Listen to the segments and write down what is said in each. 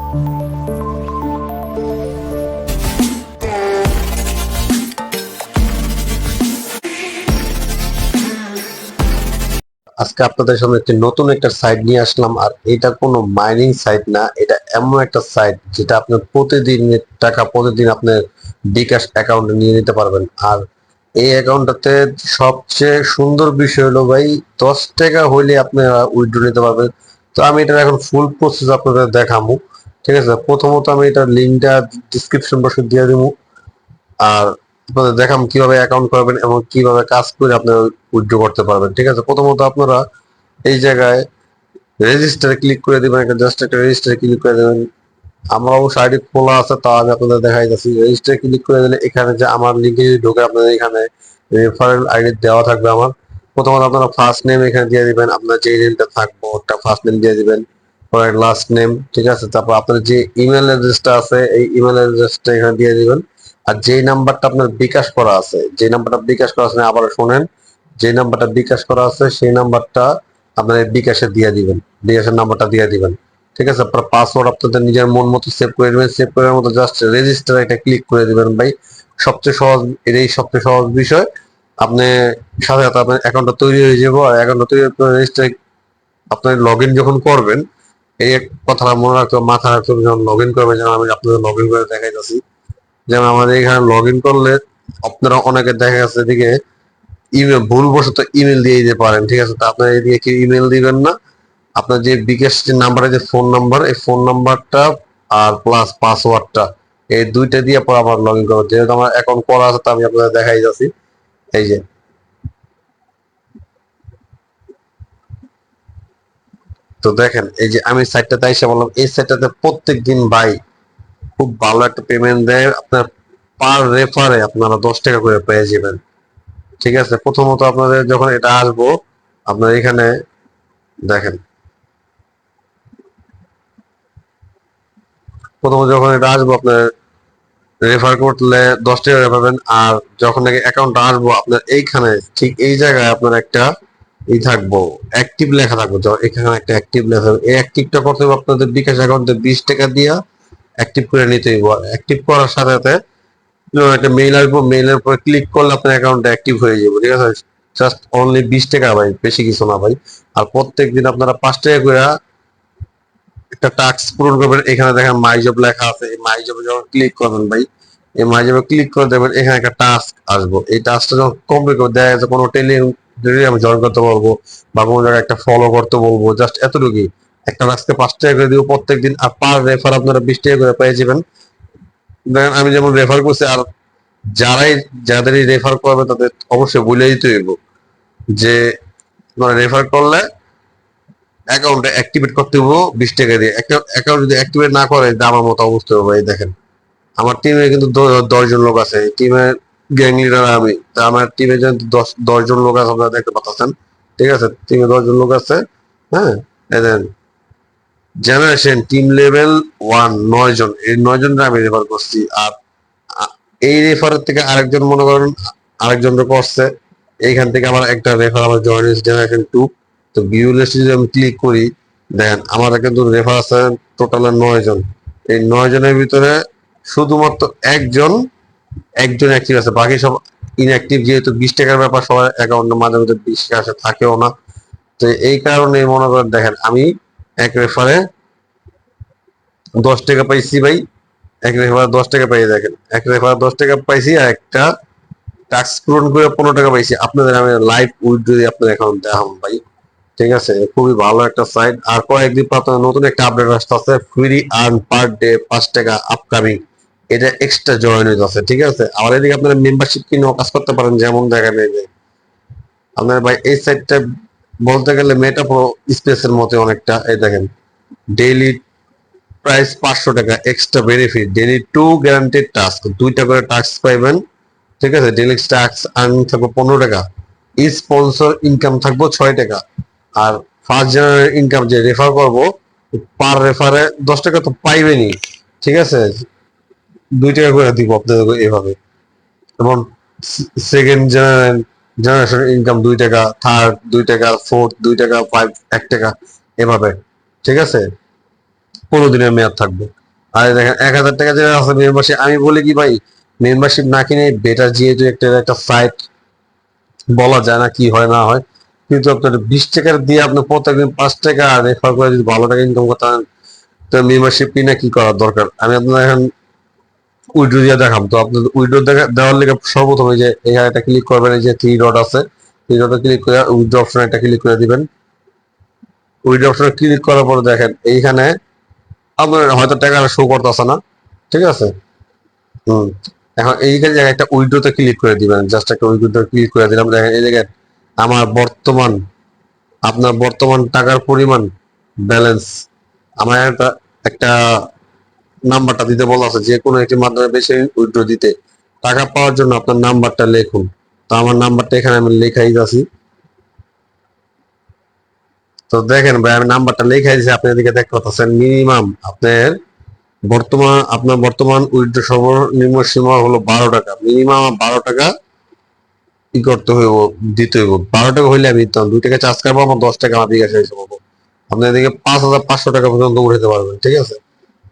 আজকে আপনাদের সামনে একটি নতুন একটা সাইট নিয়ে আসলাম। আর এটা কোনো মাইনিং সাইট না, এটা এমন একটা সাইট যেটা আপনার প্রতিদিন টাকা প্রতিদিন আপনার বিকাশ অ্যাকাউন্টে নিয়ে নিতে পারবেন। আর এই অ্যাকাউন্টটাতে সবচেয়ে সুন্দর বিষয় হলো ভাই, 10 টাকা হইলে আপনারা উইথড্র নিতে পারবেন। তো আমি এটা এখন ফুল প্রসেস আপনাদের দেখাবো। ঠিক আছে, প্রথমত আমি এটার লিঙ্কটা ডিসক্রিপশন বক্সে দিয়ে দেবো। আর আপনাদের দেখাম কিভাবে অ্যাকাউন্ট করবেন এবং কিভাবে কাজ করে আপনারা উইথড্র করতে পারবেন। ঠিক আছে, প্রথমত আপনারা এই জায়গায় রেজিস্টারে ক্লিক করে দিবেন, জাস্ট একটা রেজিস্টারে ক্লিক করে দেবেন। আমার অবশ্য আইডি খোলা আছে, তাও আমি আপনাদের দেখাই যাচ্ছি। রেজিস্টারে ক্লিক করে দিলে এখানে যে আমার লিঙ্কে যদি ঢোকে, আপনাদের এখানে রেফারেল আইডি দেওয়া থাকবে আমার। প্রথমত আপনারা ফার্স্ট নেম এখানে দিয়ে দিবেন, আপনার যে নেমটা থাকবে ওটা ফার্স্ট নেম দিয়ে দিবেন, পরে লাস্ট নেম। ঠিক আছে, তারপর আপনার যে ইমেল অ্যাড্রেসটা আছে এই ইমেল অ্যাড্রেসটা এখানে দিয়ে দিবেন। আর যে নাম্বারটা আপনার বিকাশ করা আছে, যে নাম্বারটা বিকাশ করা আছে, আবার শোনেন, যে নাম্বারটা বিকাশ করা আছে সেই নাম্বারটা আপনার বিকাশে দিয়ে দিবেন, বিকাশের নাম্বারটা দিয়ে দিবেন। ঠিক আছে, আপনার পাসওয়ার্ড আপনাদের নিজের মন মতো সেভ করে দিবেন। সেভ করার মতো জাস্ট রেজিস্টার একটা ক্লিক করে দিবেন ভাই। সবচেয়ে সহজ, এটাই সবচেয়ে সহজ বিষয়। আপনি সাথে সাথে আপনার অ্যাকাউন্টটা তৈরি হয়ে যাবো। আর অ্যাকাউন্টটা তৈরি রেজিস্টার আপনি লগ ইন যখন করবেন, এই এক কথাটা মনে রাখতে হবে, মাথায় রাখতে হবে, যখন লগ ইন করবেন, যেমন আমি আপনাদের লগ ইন করে দেখাই যাচ্ছি। যেমন আমাদের এখানে লগ ইন করলে আপনারা অনেকে দেখা গেছে এদিকে ইমেল ভুলবশত ইমেল দিয়ে দিতে পারেন। ঠিক আছে, তো আপনারা এদিকে কেউ ইমেল দিবেন না। আপনার যে বিকাশ যে নাম্বারে যে ফোন নাম্বার, এই ফোন নাম্বারটা আর প্লাস পাসওয়ার্ডটা, এই দুইটা দিয়ে পর আবার লগ ইন করবো। যেহেতু আমার অ্যাকাউন্ট করা আছে, তো আমি আপনাদের দেখাই যাচ্ছি। এই যে, তো দেখেন, এই যে আমি সাইটটাতে এসে বললাম, এই সাইটটাতে প্রত্যেক দিন ভাই খুব ভালো একটা পেমেন্ট দেয়। আপনার পার রেফারে আপনারা 10 টাকা করে পেয়ে যাবেন। ঠিক আছে, প্রথমত আপনাদের যখন এটা আসবো, আপনার এখানে দেখেন, প্রথমত যখন এটা আসবো আপনার রেফার করলে 10 টাকা পাবেন। আর যখন নাকি অ্যাকাউন্ট আসবো, আপনার এইখানে ঠিক এই জায়গায় আপনার একটা ই থাকবো, অ্যাক্টিভ লেখা থাকবে। তো এখানে একটা অ্যাক্টিভ লেখা থাকবে, এই অ্যাক্টিভটা করতে হবে আপনাদের বিকাশ অ্যাকাউন্টে 20 টাকা দিয়া অ্যাক্টিভ করে নিতে হইব। অ্যাক্টিভ করার সাথে সাথে একটা মেইল আসবো, মেইলের উপর ক্লিক করলে আপনার অ্যাকাউন্টটা অ্যাক্টিভ হয়ে যাবে। ঠিক আছে, জাস্ট অনলি 20 টাকা ভাই, বেশি কিছু না ভাই। আর প্রত্যেক দিন আপনারা 5 টাকা করে একটা টাস্ক পূরণ করবেন। এখানে দেখেন মাই জব লেখা আছে, এই মাই জবে যখন ক্লিক করবেন ভাই, এই মাই জবে ক্লিক করে দেবেন, এখানে একটা টাস্ক আসবো। এই টাস্কটা যখন কমপ্লিট করে দেওয়া যাচ্ছে, কোনো টেলিগ্রামে জয়েন করতে বলবো বা কোনো জায়গায় একটা ফলো করতে বলবো, জাস্ট এতটুকুই। একটা টাস্কে 5 টাকা করে দিব প্রত্যেক দিন। আর পার রেফার আপনারা 20 টাকা করে পেয়ে যাবেন। দেখেন আমি যেমন রেফার করছি, আর যারাই যাদেরই রেফার করবে তাদের অবশ্যই বলে দিতে হইব যে তোমরা রেফার করলে অ্যাকাউন্টে অ্যাক্টিভেট করতে হবো 20 টাকা দিয়ে। একটা অ্যাকাউন্ট যদি অ্যাক্টিভেট না করে, আমার মতো অবস্থা হবে। এই দেখেন, আমার টিমে কিন্তু 10 জন লোক আছে, টিমের গ্যাং লিডার আমি। তা আমার টিমে যদি 10 জন লোক আছে, আপনারা দেখতে পাচ্ছেন। ঠিক আছে, টিমে 10 জন লোক আছে। হ্যাঁ, এই জেনারেশন টিম লেভেল 1 9 জন, এই 9 জনকে আমি রেফার করছি। আর এই রেফারের থেকে আরেকজন মনে করেন আরেকজনকে করছে, এইখান থেকে আমার একটা রেফার আমার জয়েন হয়েছে জেনারেশন 2। তো ভিউ লিস্টে যদি আমি ক্লিক করি, দেখেন আমার কিন্তু রেফার আছে টোটাল 9 জন। এই 9 জনের ভিতরে শুধুমাত্র একজন একজন অ্যাক্টিভ আছে, বাকি সব ইনঅ্যাক্টিভ। যেহেতু 20 টাকার ব্যাপার, সবার অ্যাকাউন্টের মাঝে মধ্যে 20 টাকা আসে, থাকেও না। তো এই কারণে মনে করেন দেখেন আমি এক রেফারে 10 টাকা পাইছি ভাই। এক রেফারে 10 টাকা পাই, দেখেন এক রেফারে 10 টাকা পাইছি। আর একটা টাস্ক পূরণ করে 15 টাকা পাইছি। আপনাদের আমি লাইভ উইথড্র দিয়ে আপনাদের অ্যাকাউন্ট দেখাবো ভাই। ঠিক আছে, খুবই ভালো একটা সাইট। আর কয়েকদিন পর আপনার নতুন একটা আপডেট আসতেছে, ফ্রি আর্ন পার ডে 5 টাকা আপকামিং, এটা এক্সট্রা জয়েন হইতে আছে। ঠিক আছে, আর এদিকে আপনারা মেম্বারশিপ কিনেও কাজ করতে পারেন। যেমন দেখেন এই যে আপনার ভাই এই সাইটটা বলতে গেলে মেটা প্রো স্পেসের মতো অনেকটা। এই দেখেন, ডেইলি প্রাইস 500 টাকা, extra benefit, daily 2 guaranteed task, 2টা করে টাস্ক পাইবেন। ঠিক আছে, ডেইলি টাস্ক আর্নিং থাকবে 15 টাকা, স্পন্সর ইনকাম থাকবো 6 টাকা। আর ফার্স্ট জেনারেল ইনকাম যে রেফার করবো, পার রেফারে 10 টাকা তো পাইবেনই। ঠিক আছে, 2 টাকা করে দিব আপনাদের এভাবে। এবং সেকেন্ড জেনারেশন ইনকাম 2 টাকা, থার্ড 2 টাকা, ফোর্থ 2 টাকা, 5 1 টাকা, এভাবে। ঠিক আছে, 15 দিনের মেয়াদ থাকবে। আর এই দেখেন 1000 টাকা যেটা আছে মেম্বারশিপ, আমি বলি কি ভাই, মেম্বারশিপ না কিনে বেটার, যেহেতু একটা সাইট বলা যায় না কি হয় না হয়, কিন্তু আপনার 20 টাকা দিয়ে আপনি প্রত্যেকদিন 5 টাকা রেফার করে যদি ভালো টাকা ইনকাম করতে পারেন, তো মেম্বারশিপ কিনে কি করার দরকার। আমি আপনার এখন উইড্রো দিয়ে দেখাম। তো আপনার উইড্রো দেওয়ার লেগে সর্বপ্রথমে যে এখানে একটা ক্লিক করবেন, এই যে থ্রি ডট আছে, থ্রি ডটে ক্লিক করে উইড্রো অপশন একটা ক্লিক করে দিবেন। উইড্রো অপশনে ক্লিক করার পরে দেখেন এইখানে আপনার হয়তো টাকাটা শো করতেছে না, ঠিক আছে। হুম, এখন এইখানে জায়গায় একটা উইড্রোতে ক্লিক করে দিবেন, জাস্ট একটা উইড্রোতে ক্লিক করে দিলাম। দেখেন এই জায়গায় আমার বর্তমান, আপনার বর্তমান টাকার পরিমাণ, ব্যালেন্স, আমার একটা একটা নাম্বারটা দিতে বলা আছে, যে কোনো একটি মাধ্যমে বেশি উইথড্র দিতে টাকা পাওয়ার জন্য আপনার নাম্বারটা লিখুন। তো আমার নাম্বারটা এখানে আমি লেখাই দিয়েছি। তো দেখেন ভাই আমি নাম্বারটা লেখাই দিয়েছি, আপনি এদিকে দেখতে পাচ্ছেন মিনিমাম আপনার বর্তমান উইথড্র সর্বনিম্ন সীমা হলো 12 টাকা। মিনিমাম 12 টাকা কি করতে হইব, দিতে হইব। 12 টাকা হইলে আমি দিতাম, 2 টাকা চার্জ করবো, আমার 10 টাকা আমার বিকাশে এসে পাবো। আপনি এদিকে 5500 টাকা পর্যন্ত উঠাতে পারবেন, ঠিক আছে।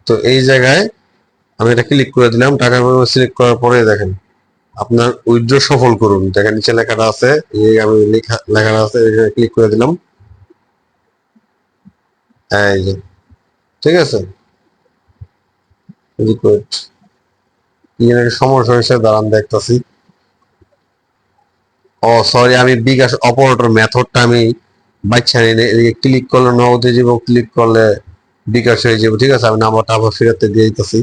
তো এই জায়গায় আমি এটা ক্লিক করে দিলাম, টাকার পরিমাণ সিলেক্ট করার পরে দেখেন আপনার উইথড্র সফল করুন, দেখেন নিচে লেখাটা আছে, এই আমি লেখাটা আছে, এখানে ক্লিক করে দিলাম। এই যে, ঠিক আছে, রিকোয়েস্ট এখানে সমস্যা হয়েছে, দাঁড়ান দেখতাছি। ও সরি, আমি বিকাশ অপারেটর মেথডটা আমি বাচ্চা নিয়ে এদিকে ক্লিক করলে নগদে যাব, ক্লিক করলে বিকাশ হয়ে যাবে, ঠিক আছে। আমি নাম্বারটা আবার ফেরতে দিয়ে দিতেছি।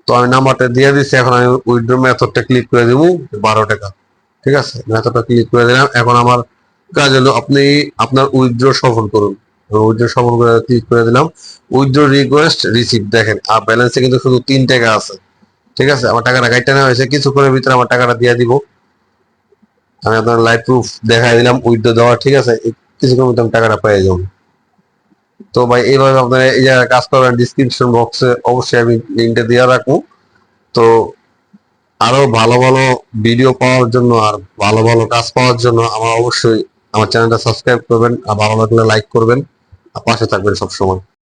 তো আমি নাম্বারটা দিয়ে দিচ্ছি, এখন আমি উইথড্র মেথডটা ক্লিক করে দিব, 12 টাকা, ঠিক আছে। মেথডটা ক্লিক করে দিলাম। এখন আমার কাজ হলো আপনি আপনার উইথড্র সফল করুন। উইথড্র সফল করে ক্লিক করে দিলাম, উইথড্র রিকোয়েস্ট রিসিভ। দেখেন আর ব্যালেন্সে কিন্তু শুধু 3 টাকা আছে, ঠিক আছে। আমার টাকাটা কাইটা নেওয়া হয়েছে, কিছুক্ষণের ভিতরে আমার টাকাটা দিয়ে দিব। আমি আপনার লাইভ প্রুফ দেখাই দিলাম উইথড্র দেওয়া, ঠিক আছে। কিছুক্ষণের ভিতরে আমি টাকাটা পেয়ে যাবো। তো ভাই এইভাবে আপনারা এই জায়গায় কাজ করবেন। ডিসক্রিপশন বক্সে অবশ্যই আমি লিঙ্কটা দিয়ে রাখবো। তো আরো ভালো ভালো ভিডিও পাওয়ার জন্য আর ভালো ভালো কাজ পাওয়ার জন্য আমার অবশ্যই আমার চ্যানেলটা সাবস্ক্রাইব করবেন, আর ভালো লাগলে লাইক করবেন, আর পাশে থাকবেন সবসময়।